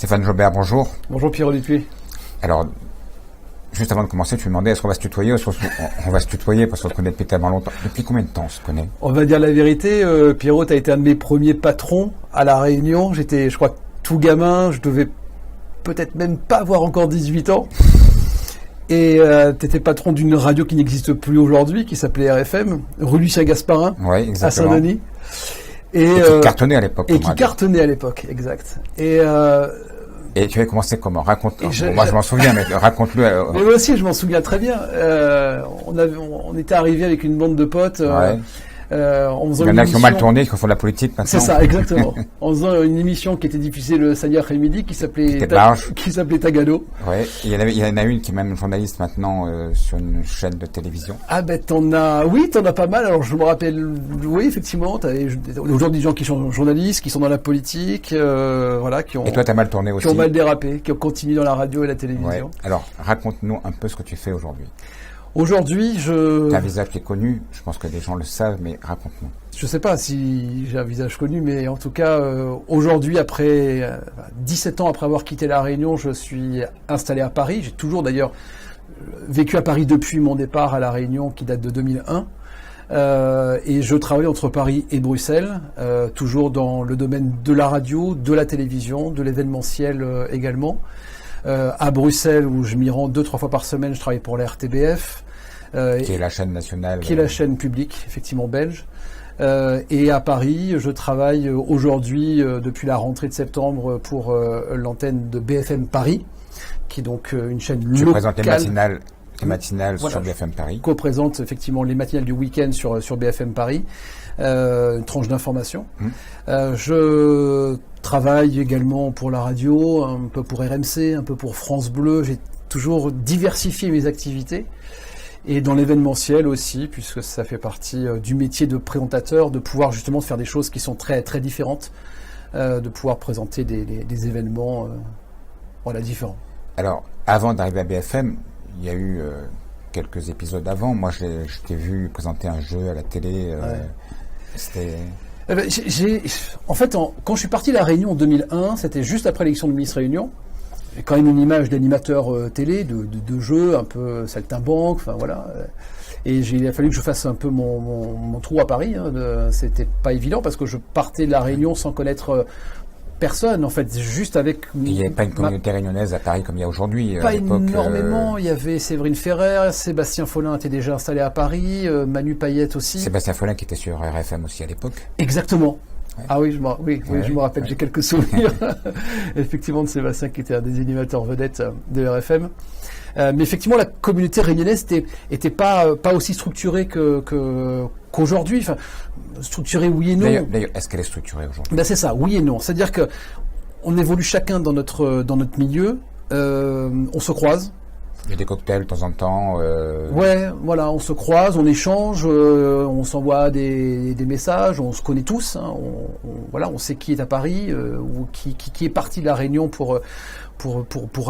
Stéphane Jobert, bonjour. Bonjour Pierrot Dupuis. Alors, juste avant de commencer, tu me demandais est-ce qu'on va se tutoyer ou on va se tutoyer parce qu'on se connaît depuis tellement longtemps. Depuis combien de temps on se connaît? On va dire la vérité, Pierrot, tu as été un de mes premiers patrons à La Réunion. J'étais, je crois, tout gamin, je devais peut-être même pas avoir encore 18 ans. Et tu étais patron d'une radio qui n'existe plus aujourd'hui, qui s'appelait RFM, rue Lucien Gasparin, à Saint-Denis. Et qui cartonnait à l'époque. Et qui cartonnait à l'époque, exact. Et tu avais commencé comment? Raconte. Moi, je m'en souviens, mais raconte-le. Mais moi aussi, je m'en souviens très bien. On était arrivé avec une bande de potes. Il y en a qui ont mal tourné, qui font de la politique maintenant. C'est ça, exactement. En faisant une émission qui était diffusée le samedi après-midi, qui s'appelait Tagado. Ouais. Il y en a une qui est même journaliste maintenant sur une chaîne de télévision. Ah ben t'en as pas mal. Alors je me rappelle, oui effectivement, aujourd'hui des gens qui sont journalistes, qui sont dans la politique, voilà, qui ont. Et toi t'as mal tourné aussi. Qui ont mal dérapé, qui ont continué dans la radio et la télévision. Ouais. Alors raconte-nous un peu ce que tu fais aujourd'hui. Aujourd'hui, T'as un visage qui est connu, je pense que les gens le savent, mais raconte-nous. Je sais pas si j'ai un visage connu, mais en tout cas, aujourd'hui, après 17 ans après avoir quitté La Réunion, je suis installé à Paris. J'ai toujours d'ailleurs vécu à Paris depuis mon départ à La Réunion, qui date de 2001. Et je travaille entre Paris et Bruxelles, toujours dans le domaine de la radio, de la télévision, de l'événementiel également. À Bruxelles, où je m'y rends 2-3 fois par semaine, je travaille pour la RTBF. Qui est la chaîne nationale. Qui est la chaîne publique, effectivement belge. Et à Paris, je travaille aujourd'hui, depuis la rentrée de septembre, pour l'antenne de BFM Paris, qui est donc une chaîne locale. Tu présentes les matinales voilà, sur BFM Paris. Co-présente effectivement les matinales du week-end sur BFM Paris. Une tranche d'information. Je travaille également pour la radio, un peu pour RMC, un peu pour France Bleu. J'ai toujours diversifié mes activités. Et dans l'événementiel aussi, puisque ça fait partie du métier de présentateur, de pouvoir justement faire des choses qui sont très, très différentes, de pouvoir présenter des événements voilà, différents. Alors, avant d'arriver à BFM, il y a eu quelques épisodes avant. Moi, je t'ai vu présenter un jeu à la télé. C'était... En fait, quand je suis parti de La Réunion en 2001, c'était juste après l'élection de Miss Réunion. J'ai quand même une image d'animateur télé, de jeu, un peu saltimbanque, enfin voilà. Et il a fallu que je fasse un peu mon trou à Paris. C'était pas évident parce que je partais de La Réunion sans connaître personne, en fait, juste avec... Il n'y avait pas une communauté réunionnaise à Paris comme il y a aujourd'hui. Pas énormément. Il y avait Séverine Ferrer, Sébastien Follin était déjà installé à Paris, Manu Payette aussi. Sébastien Follin qui était sur RFM aussi à l'époque. Exactement. Ouais. Ah oui, je me rappelle, j'ai quelques souvenirs effectivement de Sébastien qui était un des animateurs vedettes de RFM. Mais effectivement, la communauté réunionnaise était pas aussi structurée qu'aujourd'hui. Enfin, structurée oui et non. D'ailleurs, est-ce qu'elle est structurée aujourd'hui? Ben c'est ça, oui et non. C'est-à-dire que on évolue chacun dans notre milieu. On se croise. Il y a des cocktails de temps en temps. Ouais, voilà, on se croise, on échange, on s'envoie des messages, on se connaît tous. Hein, on sait qui est à Paris ou qui est parti de La Réunion pour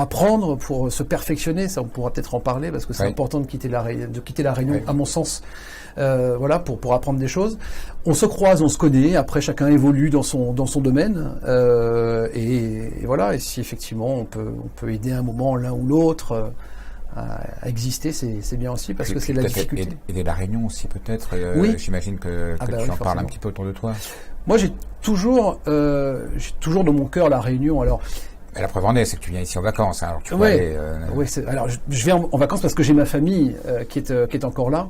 apprendre, pour se perfectionner. Ça, on pourra peut-être en parler parce que c'est important de quitter la Réunion, à mon sens. Voilà, pour apprendre des choses. On se croise, on se connaît. Après, chacun évolue dans son domaine. Et voilà. Et si effectivement on peut aider à un moment l'un ou l'autre à exister, c'est bien aussi parce que c'est la difficulté. Et La Réunion aussi peut-être. Oui. J'imagine que tu en parles un petit peu autour de toi. Moi, j'ai toujours dans mon cœur La Réunion. Alors. La preuve en est, c'est que tu viens ici en vacances. Alors tu alors je viens en vacances parce que j'ai ma famille qui est encore là.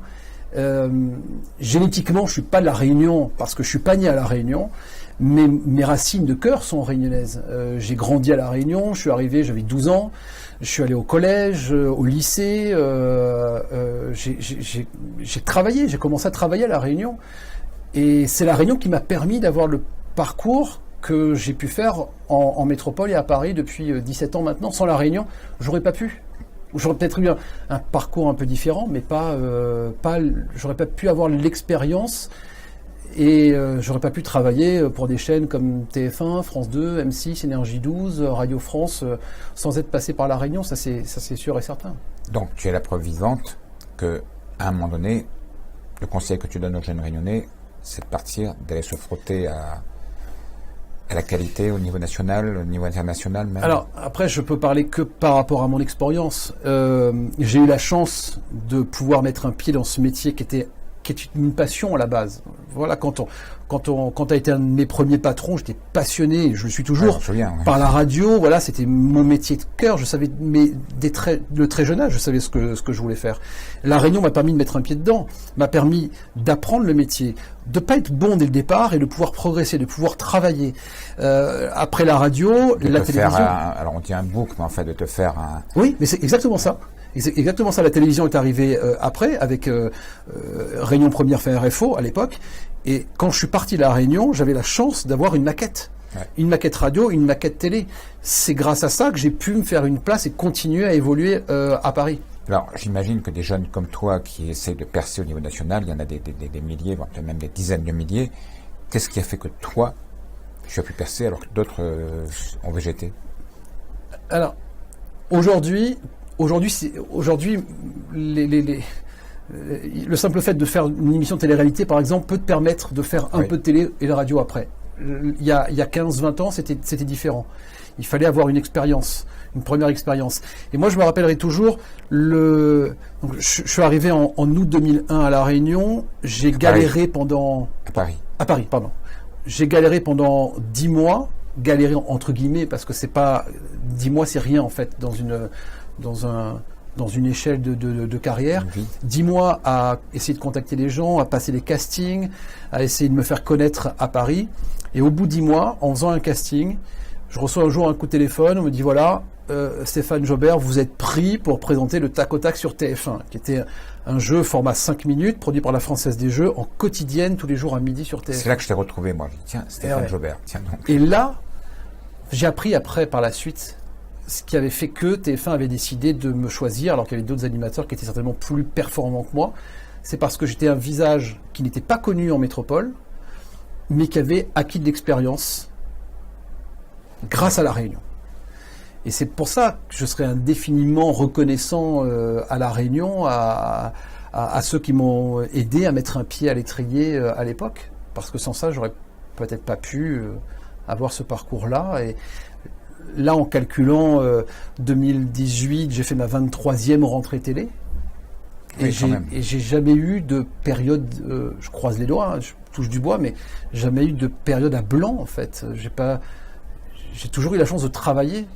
Génétiquement, je suis pas de La Réunion parce que je suis pas né à La Réunion, mais mes racines de cœur sont réunionnaises. J'ai grandi à La Réunion, je suis arrivé, j'avais 12 ans, je suis allé au collège, au lycée, j'ai travaillé, j'ai commencé à travailler à La Réunion, et c'est La Réunion qui m'a permis d'avoir le parcours que j'ai pu faire en métropole et à Paris depuis 17 ans maintenant. Sans La Réunion, j'aurais pas pu. J'aurais peut-être eu un parcours un peu différent, mais j'aurais pas pu avoir l'expérience et j'aurais pas pu travailler pour des chaînes comme TF1, France 2, M6, Énergie 12, Radio France, sans être passé par La Réunion, ça c'est sûr et certain. Donc tu es la preuve vivante qu'à un moment donné, le conseil que tu donnes aux jeunes réunionnais, c'est de partir, d'aller se frotter à À la qualité au niveau national, au niveau international même. Alors, après, je peux parler que par rapport à mon expérience. J'ai eu la chance de pouvoir mettre un pied dans ce métier qui est une passion à la base. Voilà, quand tu as été un de mes premiers patrons, j'étais passionné, je le suis toujours, par la radio. Voilà, c'était mon métier de cœur. Je savais, de très jeune âge, je savais ce que je voulais faire. La Réunion m'a permis de mettre un pied dedans, m'a permis d'apprendre le métier, de pas être bon dès le départ et de pouvoir progresser, de pouvoir travailler. Après la radio, la télévision. Alors on dit un bouc, mais en fait de te faire un. Oui, mais c'est exactement ça. C'est exactement ça. La télévision est arrivée après, avec Réunion Première fait RFO à l'époque. Et quand je suis parti de la Réunion, j'avais la chance d'avoir une maquette. Ouais. Une maquette radio, une maquette télé. C'est grâce à ça que j'ai pu me faire une place et continuer à évoluer à Paris. Alors, j'imagine que des jeunes comme toi qui essaient de percer au niveau national, il y en a des milliers, voire même des dizaines de milliers. Qu'est-ce qui a fait que toi, tu as pu percer alors que d'autres ont végété? Alors, aujourd'hui, le simple fait de faire une émission de télé-réalité, par exemple, peut te permettre de faire un peu de télé et de radio après. Il y a 15-20 ans, c'était différent. Il fallait avoir une expérience, une première expérience. Et moi, je me rappellerai toujours, je suis arrivé en août 2001 à La Réunion, j'ai galéré pendant... À Paris, pardon. J'ai galéré pendant 10 mois, galéré entre guillemets, parce que 10 mois, c'est rien en fait, dans une échelle de carrière. 10 mois à essayer de contacter les gens, à passer des castings, à essayer de me faire connaître à Paris. Et au bout de 10 mois, en faisant un casting, je reçois un jour un coup de téléphone, on me dit voilà, Stéphane Jobert, vous êtes pris pour présenter le Tac au Tac sur TF1, qui était un jeu format 5 minutes, produit par la Française des Jeux, en quotidienne, tous les jours à midi sur TF1. C'est là que je t'ai retrouvé, moi. Tiens, Stéphane Jobert. Tiens donc. Et là, j'ai appris après, par la suite, ce qui avait fait que TF1 avait décidé de me choisir, alors qu'il y avait d'autres animateurs qui étaient certainement plus performants que moi. C'est parce que j'étais un visage qui n'était pas connu en métropole, mais qui avait acquis de l'expérience grâce à La Réunion. Et c'est pour ça que je serais indéfiniment reconnaissant à La Réunion, à ceux qui m'ont aidé à mettre un pied à l'étrier à l'époque. Parce que sans ça, j'aurais peut-être pas pu avoir ce parcours-là. Et là, en calculant 2018, j'ai fait ma 23e rentrée télé. Et j'ai jamais eu de période, je croise les doigts, hein, je touche du bois, mais jamais eu de période à blanc, en fait. J'ai toujours eu la chance de travailler.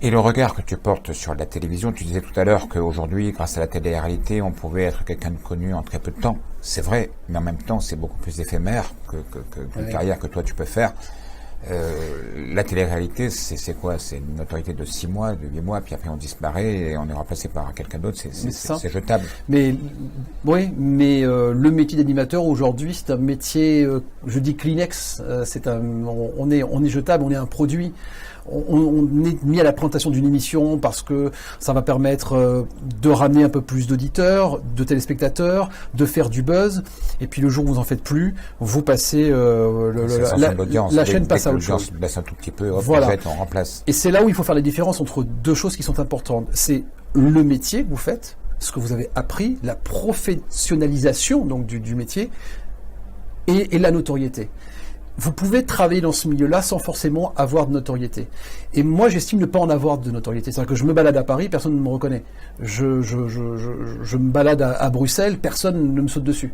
Et le regard que tu portes sur la télévision, tu disais tout à l'heure qu'aujourd'hui, grâce à la télé-réalité, on pouvait être quelqu'un de connu en très peu de temps. C'est vrai, mais en même temps, c'est beaucoup plus éphémère qu'une carrière que toi tu peux faire. La télé-réalité, c'est quoi? C'est une notoriété de 6 mois, de 8 mois, puis après on disparaît et on est remplacé par quelqu'un d'autre. C'est jetable. Mais oui, mais le métier d'animateur aujourd'hui, c'est un métier, je dis Kleenex, on est jetable, on est un produit. On est mis à la présentation d'une émission parce que ça va permettre de ramener un peu plus d'auditeurs, de téléspectateurs, de faire du buzz. Et puis le jour où vous en faites plus, vous passez la chaîne passe à autre chose. Baisse un tout petit peu, voilà. En fait, on remplace. Et c'est là où il faut faire la différence entre deux choses qui sont importantes. C'est le métier que vous faites, ce que vous avez appris, la professionnalisation donc du métier, et la notoriété. Vous pouvez travailler dans ce milieu-là sans forcément avoir de notoriété. Et moi, j'estime ne pas en avoir de notoriété. C'est-à-dire que je me balade à Paris, personne ne me reconnaît. Je me balade à Bruxelles, personne ne me saute dessus.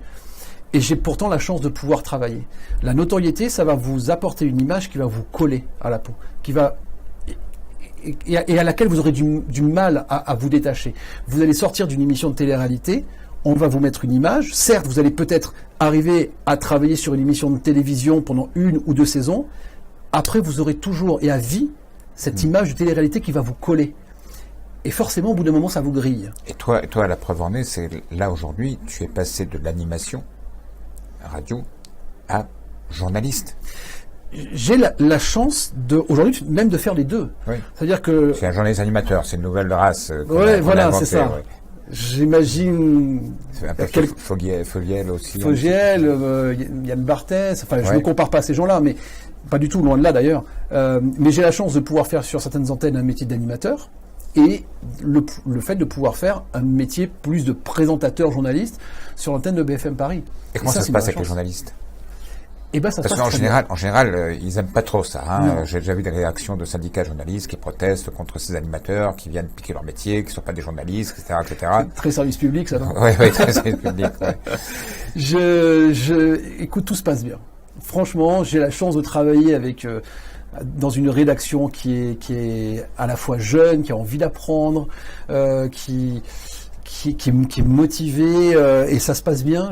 Et j'ai pourtant la chance de pouvoir travailler. La notoriété, ça va vous apporter une image qui va vous coller à la peau, et à laquelle vous aurez du mal à vous détacher. Vous allez sortir d'une émission de télé-réalité, on va vous mettre une image. Certes, vous allez peut-être arriver à travailler sur une émission de télévision pendant 1 ou 2 saisons. Après, vous aurez toujours et à vie cette image de télé-réalité qui va vous coller. Et forcément, au bout d'un moment, ça vous grille. Et toi, la preuve en est, c'est là aujourd'hui, tu es passé de l'animation radio à journaliste. J'ai la chance aujourd'hui même de faire les deux. Oui. C'est-à-dire que c'est un journaliste animateur, c'est une nouvelle race. Oui, voilà, c'est ça. Ouais. J'imagine. C'est un peu Fogiel aussi. Fogiel, Yann Barthès. Enfin, je ne me compare pas à ces gens-là, mais pas du tout, loin de là d'ailleurs. Mais j'ai la chance de pouvoir faire sur certaines antennes un métier d'animateur et le fait de pouvoir faire un métier plus de présentateur journaliste sur l'antenne de BFM Paris. Et comment ça se passe avec les journalistes? Et ben ça se Parce passe qu'en général, ils aiment pas trop ça. Hein. Non. J'ai déjà vu des réactions de syndicats journalistes qui protestent contre ces animateurs, qui viennent piquer leur métier, qui sont pas des journalistes, etc., etc. Très service public, ça. Non Oui, très service public. Ouais. Écoute, tout se passe bien. Franchement, j'ai la chance de travailler avec dans une rédaction qui est à la fois jeune, qui a envie d'apprendre, qui est motivé, et ça se passe bien.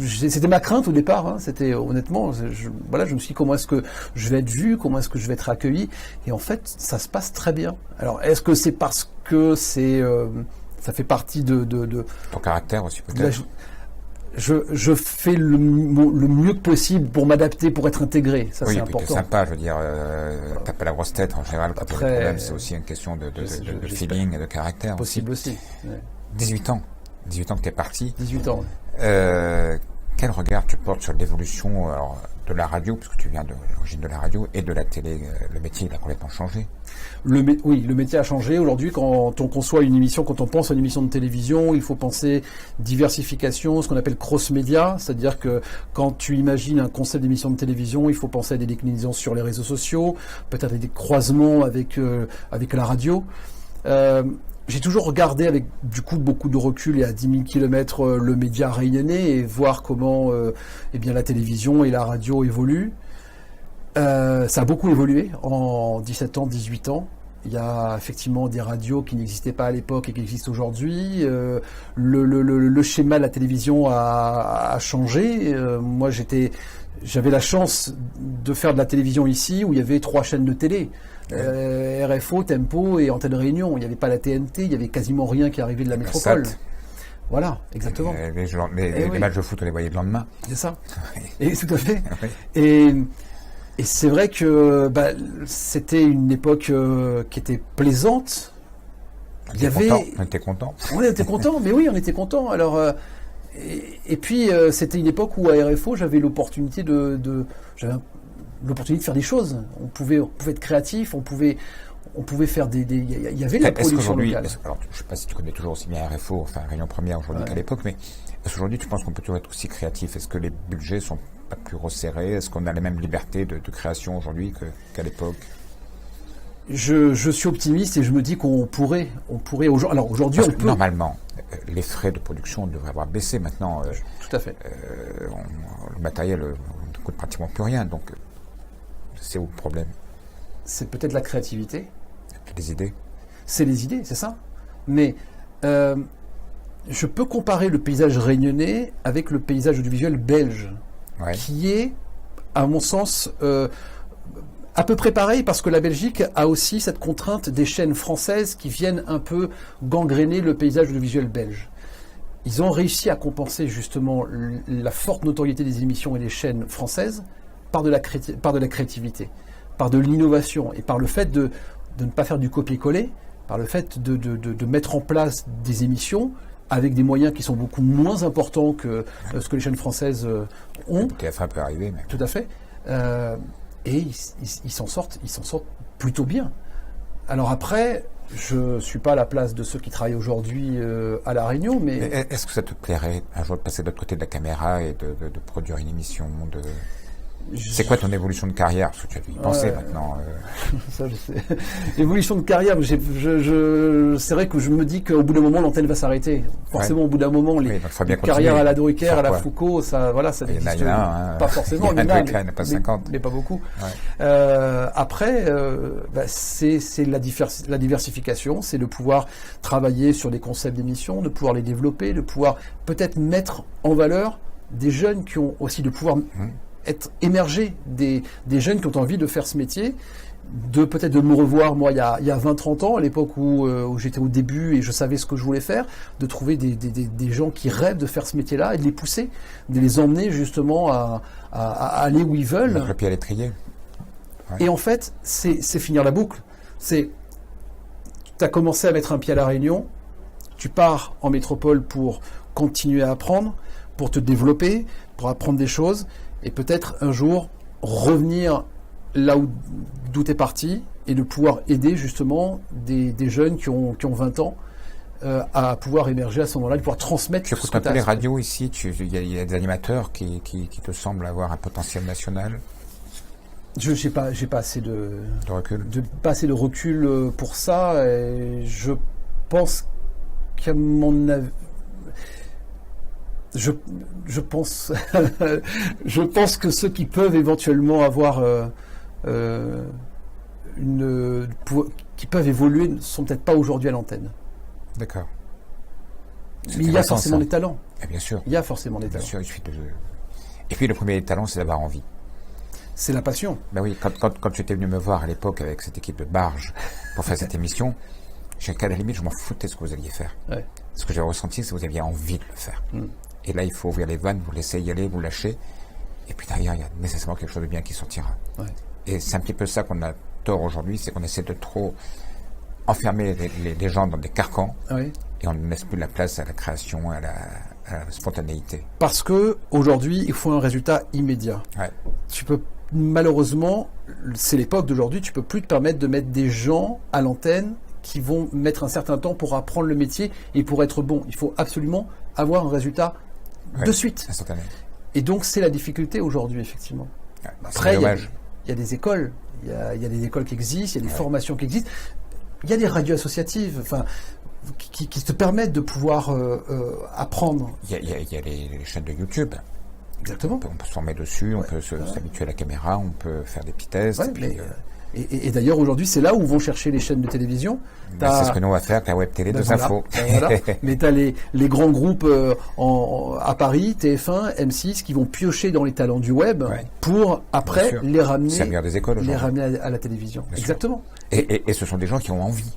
C'était ma crainte au départ. Hein. C'était honnêtement, je me suis dit comment est-ce que je vais être vu, comment est-ce que je vais être accueilli, et en fait, ça se passe très bien. Alors, est-ce que c'est parce que ça fait partie de Ton caractère aussi peut-être. Je fais le mieux que possible pour m'adapter, pour être intégré. Ça, oui, c'est et puis important. t'es sympa, je veux dire, t'as pas la grosse tête en général quand il y a des problèmes, c'est aussi une question de feeling et de caractère. Possible aussi. Ouais. 18 ans que t'es parti. 18 ans. Ouais. Quel regard tu portes sur l'évolution de la radio, parce que tu viens de l'origine de la radio, et de la télé? Le métier il a complètement changé. Oui, le métier a changé. Aujourd'hui, quand on conçoit une émission, quand on pense à une émission de télévision, il faut penser diversification, ce qu'on appelle cross-média, c'est-à-dire que quand tu imagines un concept d'émission de télévision, il faut penser à des déclinaisons sur les réseaux sociaux, peut-être des croisements avec la radio. J'ai toujours regardé avec du coup beaucoup de recul et à 10 000 km le média rayonnait et voir comment la télévision et la radio évoluent. Ça a beaucoup évolué en 17 ans, 18 ans. Il y a effectivement des radios qui n'existaient pas à l'époque et qui existent aujourd'hui. Le schéma de la télévision a changé. Moi, j'avais la chance de faire de la télévision ici où il y avait 3 chaînes de télé. RFO, Tempo et Antenne Réunion. Il n'y avait pas la TNT, il n'y avait quasiment rien qui arrivait de la métropole. Voilà, exactement. Les matchs de foot, on les voyait le lendemain. C'est ça. Et tout à fait. Et c'est vrai que c'était une époque qui était plaisante. On était contents. On était contents, mais oui, on était contents. Alors, et puis, c'était une époque où à RFO, j'avais l'opportunité j'avais l'opportunité de faire des choses. On pouvait être créatif, on pouvait faire il y avait de la production locale. Alors, je ne sais pas si tu connais toujours aussi bien RFO, enfin Réunion Première aujourd'hui qu'à l'époque, mais est-ce qu'aujourd'hui tu penses qu'on peut toujours être aussi créatif? Est-ce que les budgets sont pas plus resserrés? Est-ce qu'on a les mêmes libertés de création aujourd'hui qu'à l'époque? Je suis optimiste et je me dis qu'on pourrait aujourd'hui. Alors aujourd'hui, on peut. Normalement, les frais de production devraient avoir baissé maintenant. Tout à fait. Le matériel ne coûte pratiquement plus rien, donc c'est où le problème? C'est peut-être la créativité. Les idées. C'est les idées, c'est ça. Mais je peux comparer le paysage réunionnais avec le paysage audiovisuel belge, qui est, à mon sens, à peu près pareil, parce que la Belgique a aussi cette contrainte des chaînes françaises qui viennent un peu gangréner le paysage audiovisuel belge. Ils ont réussi à compenser justement la forte notoriété des émissions et des chaînes françaises par de la créativité, par de l'innovation et par le fait de ne pas faire du copier-coller, par le fait de mettre en place des émissions avec des moyens qui sont beaucoup moins importants que ce que les chaînes françaises ont. TF1 peut arriver. Mais... Tout à fait. Et ils s'en sortent plutôt bien. Alors après, je ne suis pas à la place de ceux qui travaillent aujourd'hui à La Réunion, mais est-ce que ça te plairait un jour de passer de l'autre côté de la caméra et de produire une émission C'est quoi ton évolution de carrière? Parce que tu as dû y penser maintenant. Ça, je sais. L'évolution de carrière, c'est vrai que je me dis qu'au bout d'un moment, l'antenne va s'arrêter. Forcément, au bout d'un moment, les carrières à la Drucker, à la Foucault, ça n'existe pas forcément. Il y en a pas 50. Mais pas beaucoup. Ouais. Après, c'est la diversification, c'est de pouvoir travailler sur des concepts d'émissions, de pouvoir les développer, de pouvoir peut-être mettre en valeur des jeunes qui ont aussi de pouvoir... être émergés, des jeunes qui ont envie de faire ce métier, peut-être de me revoir, moi, il y a 20-30 ans, à l'époque où j'étais au début et je savais ce que je voulais faire, de trouver des gens qui rêvent de faire ce métier-là et de les pousser, de les emmener justement à aller où ils veulent. Mettre le pied à l'étrier. Ouais. Et en fait, c'est finir la boucle. Tu as commencé à mettre un pied à La Réunion, tu pars en métropole pour continuer à apprendre, pour te développer, pour apprendre des choses, et peut-être un jour revenir là d'où tu es parti et de pouvoir aider justement des jeunes qui ont 20 ans à pouvoir émerger à ce moment-là, de pouvoir transmettre. Tu écoutes un peu les radios ici, il y a des animateurs qui te semblent avoir un potentiel national. J'ai pas assez de recul. Pas assez de recul pour ça. Et je pense qu'à mon avis, je pense je pense que ceux qui peuvent éventuellement avoir qui peuvent évoluer ne sont peut-être pas aujourd'hui à l'antenne. D'accord. Mais il y a forcément des talents. Et bien sûr. Il y a forcément des talents. Bien sûr, Et puis le premier talent, c'est d'avoir envie. C'est la passion. Ben oui, quand tu étais venu me voir à l'époque avec cette équipe de Barge pour faire cette émission, à la limite, je m'en foutais de ce que vous alliez faire. Ouais. Ce que j'ai ressenti, c'est que vous aviez envie de le faire. Et là, il faut ouvrir les vannes, vous laissez y aller, vous lâchez. Et puis derrière, il y a nécessairement quelque chose de bien qui sortira. Ouais. Et c'est un petit peu ça qu'on a tort aujourd'hui, c'est qu'on essaie de trop enfermer les gens dans des carcans. Ouais. Et on ne laisse plus la place à la création, à la spontanéité. Parce que aujourd'hui, il faut un résultat immédiat. Ouais. Tu peux malheureusement, c'est l'époque d'aujourd'hui, tu peux plus te permettre de mettre des gens à l'antenne qui vont mettre un certain temps pour apprendre le métier et pour être bon. Il faut absolument avoir un résultat de suite. Instantané. Et donc c'est la difficulté aujourd'hui, effectivement. Ouais, après, il y a des écoles, il y a des écoles qui existent, il y a des formations qui existent, il y a des radios associatives, enfin, qui te permettent de pouvoir apprendre. Il y a les chaînes de YouTube. Exactement. On peut se former dessus, on peut s'habituer à la caméra, on peut faire des petits tests. Ouais, et d'ailleurs, aujourd'hui, c'est là où vont chercher les chaînes de télévision. C'est ce que nous on va faire avec la web télé des infos. Voilà. Mais tu as les grands groupes à Paris, TF1, M6, qui vont piocher dans les talents du web pour après les ramener, des écoles à la télévision. Bien Exactement. Et ce sont des gens qui ont envie.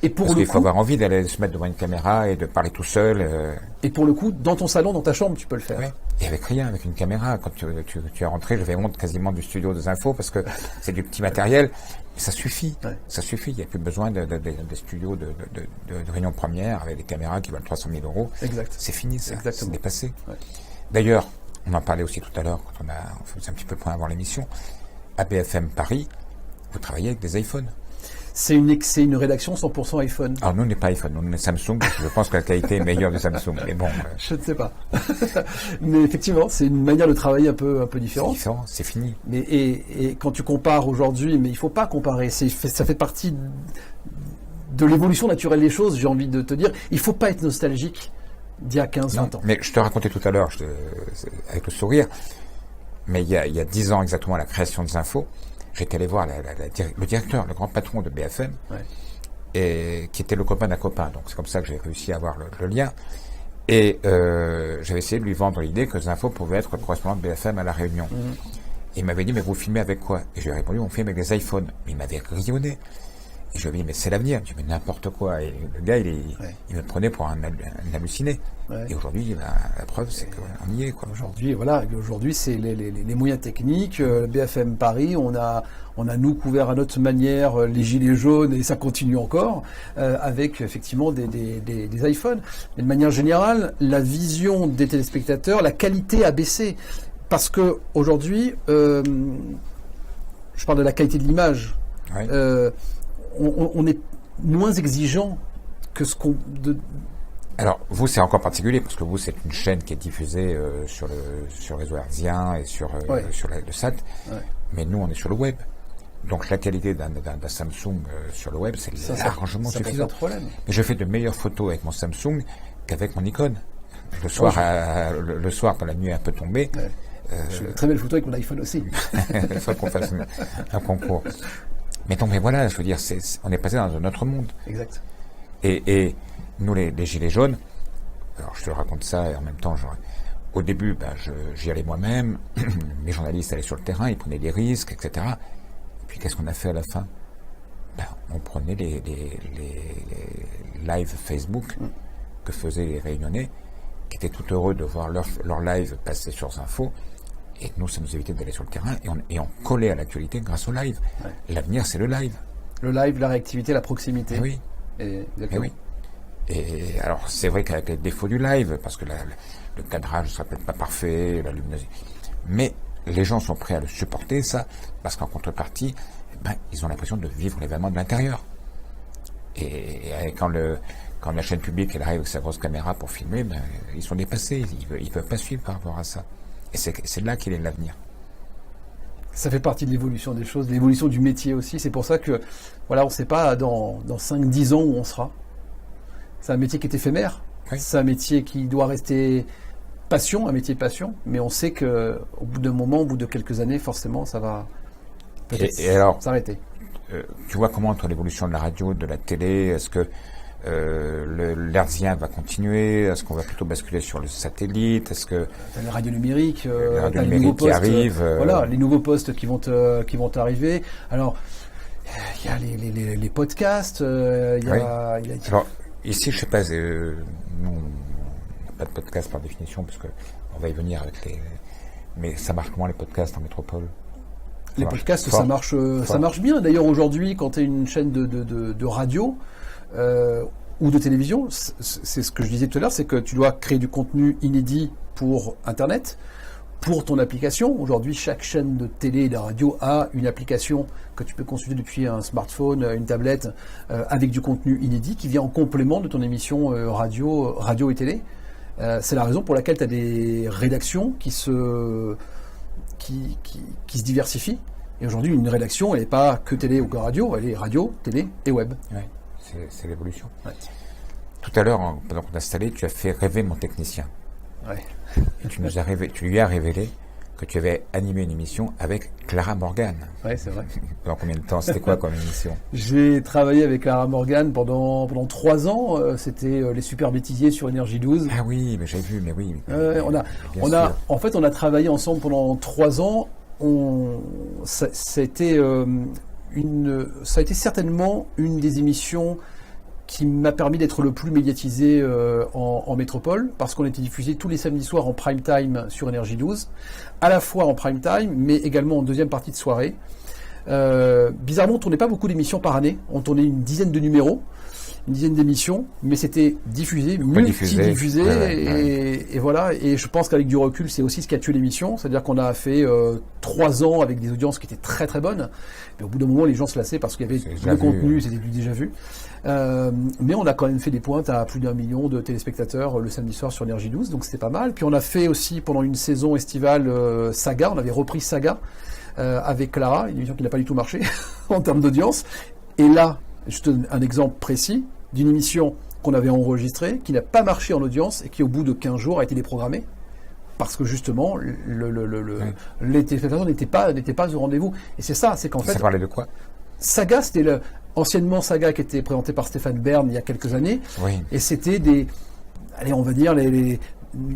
Et pour Parce le qu'il faut avoir envie d'aller se mettre devant une caméra et de parler tout seul. Et pour le coup, dans ton salon, dans ta chambre, tu peux le faire. Oui. Et avec rien, avec une caméra. Quand tu es rentré, je vais honte quasiment du studio des infos parce que c'est du petit matériel. Mais ça suffit. Ouais. Ça suffit. Il n'y a plus besoin des studios de réunion première avec des caméras qui valent 300 000 €. Exact. C'est fini, ça. Exactement. C'est dépassé. Ouais. D'ailleurs, on en parlait aussi tout à l'heure quand on faisait un petit peu le point avant l'émission. À BFM Paris, vous travaillez avec des iPhones. C'est une rédaction 100% iPhone. Alors nous, on n'est pas iPhone, nous, on est Samsung. Je pense que la qualité est meilleure de Samsung. Mais bon. Je ne sais pas. Mais effectivement, c'est une manière de travailler un peu différente. C'est différent, c'est fini. Mais et quand tu compares aujourd'hui, mais il ne faut pas comparer. Ça fait partie de l'évolution naturelle des choses, j'ai envie de te dire. Il ne faut pas être nostalgique d'il y a 15-20 ans. Mais je te racontais tout à l'heure, avec le sourire, mais il y a 10 ans exactement à la création des infos, j'étais allé voir le directeur, le grand patron de BFM, et qui était le copain d'un copain. Donc c'est comme ça que j'ai réussi à avoir le lien. Et j'avais essayé de lui vendre l'idée que les infos pouvaient être le correspondant de BFM à La Réunion. Et il m'avait dit, mais vous filmez avec quoi? Et je lui ai répondu, on filme avec des iPhones. Mais il m'avait grillonné. Et je lui ai dit, mais c'est l'avenir. Je lui ai dit, mais n'importe quoi. Et le gars, il me prenait pour un halluciné. Ouais. Et aujourd'hui, la preuve, c'est qu'on y est, quoi. Aujourd'hui, c'est les moyens techniques. BFM Paris, on a nous couvert à notre manière les gilets jaunes, et ça continue encore, avec effectivement des iPhones. Mais de manière générale, la vision des téléspectateurs, la qualité a baissé. Parce que aujourd'hui, je parle de la qualité de l'image. Ouais. On est moins exigeant que ce qu'on... Alors, vous, c'est encore particulier, parce que vous, c'est une chaîne qui est diffusée sur le réseau hertzien et sur le SAT. Ouais. Mais nous, on est sur le web. Donc, la qualité d'un Samsung sur le web, c'est largement suffisant. Mais je fais de meilleures photos avec mon Samsung qu'avec mon Nikon. Le soir, quand la nuit est un peu tombée... Ouais. Je fais de très belles photos avec mon iPhone aussi. Il faut qu'on fasse un concours. Mais voilà, je veux dire, on est passé dans un autre monde. Exact. Et nous, les gilets jaunes, alors je te raconte ça et en même temps, au début, j'y allais moi-même, mes journalistes allaient sur le terrain, ils prenaient des risques, etc. Et puis qu'est-ce qu'on a fait à la fin? On prenait les lives Facebook que faisaient les Réunionnais, qui étaient tout heureux de voir leur live passer sur Info. Et nous, ça nous évitait d'aller sur le terrain et on collait à l'actualité grâce au live. Ouais. L'avenir, c'est le live. Le live, la réactivité, la proximité. Et oui. Et oui. Et alors, c'est vrai qu'avec les défauts du live, parce que le cadrage ne sera peut-être pas parfait, la luminosité. Mais les gens sont prêts à le supporter, ça, parce qu'en ils ont l'impression de vivre l'événement de l'intérieur. Et quand quand la chaîne publique elle arrive avec sa grosse caméra pour filmer, ben, ils sont dépassés, ils peuvent pas suivre par rapport à ça. Et c'est là qu'il est l'avenir. Ça fait partie de l'évolution des choses, de l'évolution du métier aussi. C'est pour ça que, voilà, on ne sait pas dans 5-10 ans où on sera. C'est un métier qui est éphémère. Oui. C'est un métier qui doit rester passion, un métier passion. Mais on sait qu'au bout d'un moment, au bout de quelques années, forcément, ça va peut-être s'arrêter. Tu vois comment, toi, l'évolution de la radio, de la télé, est-ce que l'hertzien va continuer? Est-ce qu'on va plutôt basculer sur le satellite? Est-ce que t'as les radios numériques, les radios numériques qui arrivent, voilà, les nouveaux postes qui vont arriver. Alors, il y a les podcasts. Alors ici, je sais pas. Nous, on n'a pas de podcast par définition parce que on va y venir avec les. Mais ça marche comment les podcasts en métropole? Les podcasts, ça marche bien. D'ailleurs, aujourd'hui, quand tu es une chaîne de radio ou de télévision, c'est ce que je disais tout à l'heure, c'est que tu dois créer du contenu inédit pour Internet, pour ton application. Aujourd'hui, chaque chaîne de télé et de radio a une application que tu peux consulter depuis un smartphone, une tablette, avec du contenu inédit qui vient en complément de ton émission radio et télé. C'est la raison pour laquelle tu as des rédactions qui se diversifient. Et aujourd'hui, une rédaction, elle n'est pas que télé ou que radio, elle est radio, télé et web. Ouais, c'est l'évolution. Ouais. Tout à l'heure, pendant qu'on t'a installé, tu as fait rêver mon technicien. Ouais. Et tu lui as révélé que tu avais animé une émission avec Clara Morgan. Oui, c'est vrai. Pendant combien de temps? C'était quoi comme émission? J'ai travaillé avec Clara Morgan pendant 3 ans. C'était les Super Bêtisiers sur Énergie 12. Ah oui, mais j'avais vu, mais oui. En fait, on a travaillé ensemble pendant 3 ans. Ça a été certainement une des émissions qui m'a permis d'être le plus médiatisé en métropole, parce qu'on était diffusé tous les samedis soirs en prime time sur Énergie 12, à la fois en prime time, mais également en deuxième partie de soirée. Bizarrement, on ne tournait pas beaucoup d'émissions par année, on tournait une dizaine de numéros, une dizaine d'émissions, mais c'était diffusé, multi-diffusé, et voilà. Et je pense qu'avec du recul, c'est aussi ce qui a tué l'émission, c'est-à-dire qu'on a fait 3 ans avec des audiences qui étaient très très bonnes, mais au bout d'un moment, les gens se lassaient parce qu'il y avait le contenu, c'était du déjà vu. Mais on a quand même fait des pointes à plus d'1 million de téléspectateurs le samedi soir sur Énergie 12, donc c'était pas mal. Puis on a fait aussi pendant une saison estivale Saga, on avait repris Saga avec Clara, une émission qui n'a pas du tout marché en termes d'audience. Et là, juste un exemple précis d'une émission qu'on avait enregistrée, qui n'a pas marché en audience et qui au bout de 15 jours a été déprogrammée. Parce que justement, les téléspectateurs n'étaient pas au rendez-vous. Et c'est ça, c'est qu'en fait... Ça parlait de quoi? Saga, c'était anciennement Saga qui était présenté par Stéphane Bern il y a quelques années. Oui. Et c'était on va dire, une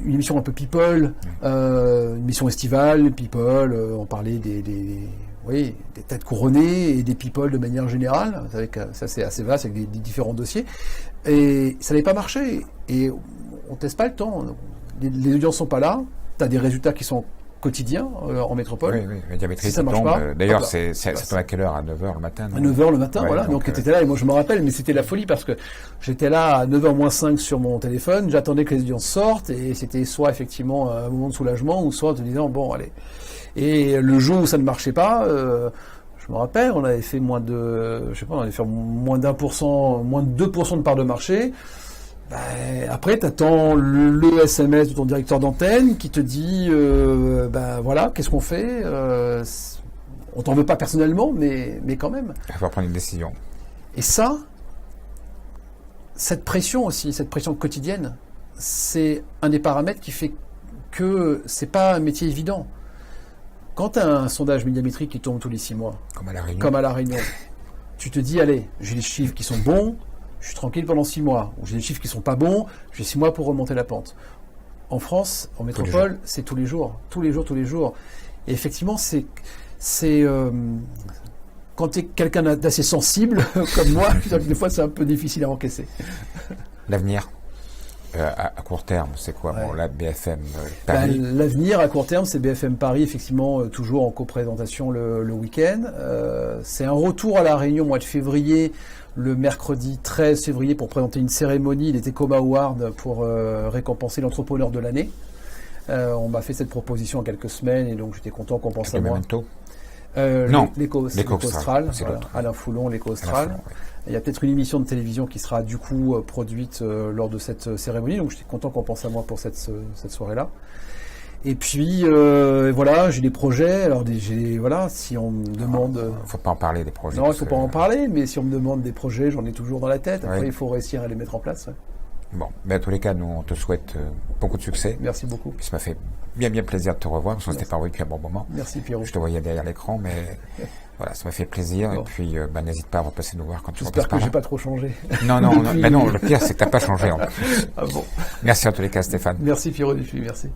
émission un peu people, une émission estivale, people, on parlait des têtes couronnées et des people de manière générale. Ça c'est assez vaste avec des différents dossiers. Et ça n'avait pas marché. Et on ne teste pas le temps. Les audiences sont pas là. Tu as des résultats qui sont quotidiens en métropole. Oui, Médiamétrie, si ça marche pas. D'ailleurs, c'est à quelle heure? À 9h le matin? À 9h le matin, voilà. Donc tu étais là et moi je me rappelle, mais c'était la folie parce que j'étais là à 9h moins 5 sur mon téléphone, j'attendais que les audiences sortent et c'était soit effectivement un moment de soulagement ou soit en te disant bon allez. Et le jour où ça ne marchait pas, je me rappelle, on avait fait moins de 2% de part de marché. Après, tu attends le SMS de ton directeur d'antenne qui te dit voilà, qu'est-ce qu'on fait? On t'en veut pas personnellement, mais quand même. Il faut prendre une décision. Et ça, cette pression aussi, cette pression quotidienne, c'est un des paramètres qui fait que c'est pas un métier évident. Quand tu as un sondage médiamétrique qui tombe tous les 6 mois, comme à La Réunion, tu te dis, allez, j'ai des chiffres qui sont bons, je suis tranquille pendant 6 mois. Ou j'ai des chiffres qui sont pas bons, j'ai 6 mois pour remonter la pente. En France, en métropole, c'est tous les jours. Et effectivement, quand tu es quelqu'un d'assez sensible, comme moi, des fois c'est un peu difficile à encaisser. L'avenir à court terme, c'est quoi? Bon, la BFM Paris. L'avenir à court terme, c'est BFM Paris, effectivement, toujours en coprésentation le week-end. C'est un retour à La Réunion au mois de février, le mercredi 13 février, pour présenter une cérémonie, les Tecoma Awards, pour récompenser l'entrepreneur de l'année. On m'a fait cette proposition en quelques semaines, et donc j'étais content qu'on pense à moi. Non, l'Éco Austral, c'est voilà, l'autre. Alain Foulon, l'Éco Austral. Foulon, oui. Il y a peut-être une émission de télévision qui sera du coup produite lors de cette cérémonie, donc j'étais content qu'on pense à moi pour cette soirée-là. Et puis voilà, j'ai des projets. Alors voilà, si on me demande, Faut pas en parler des projets. non, il faut pas en parler, mais si on me demande des projets, j'en ai toujours dans la tête. Après, Ouais. il faut réussir à les mettre en place. Ouais. Bon, mais à tous les cas, nous, on te souhaite beaucoup de succès. Merci beaucoup. Puis ça m'a fait bien plaisir de te revoir, parce qu'on s'était pas revu depuis un bon moment. Merci Pierrot. Je te voyais derrière l'écran, mais voilà, ça m'a fait plaisir. Bon. Et puis, n'hésite pas à repasser nous voir quand tu J'espère repasses que par j'ai là. pas trop changé. Non, mais non, le pire, c'est que t'as pas changé en plus. Ah bon. Merci en tous les cas, Stéphane. Merci Pierrot Dupuis, merci.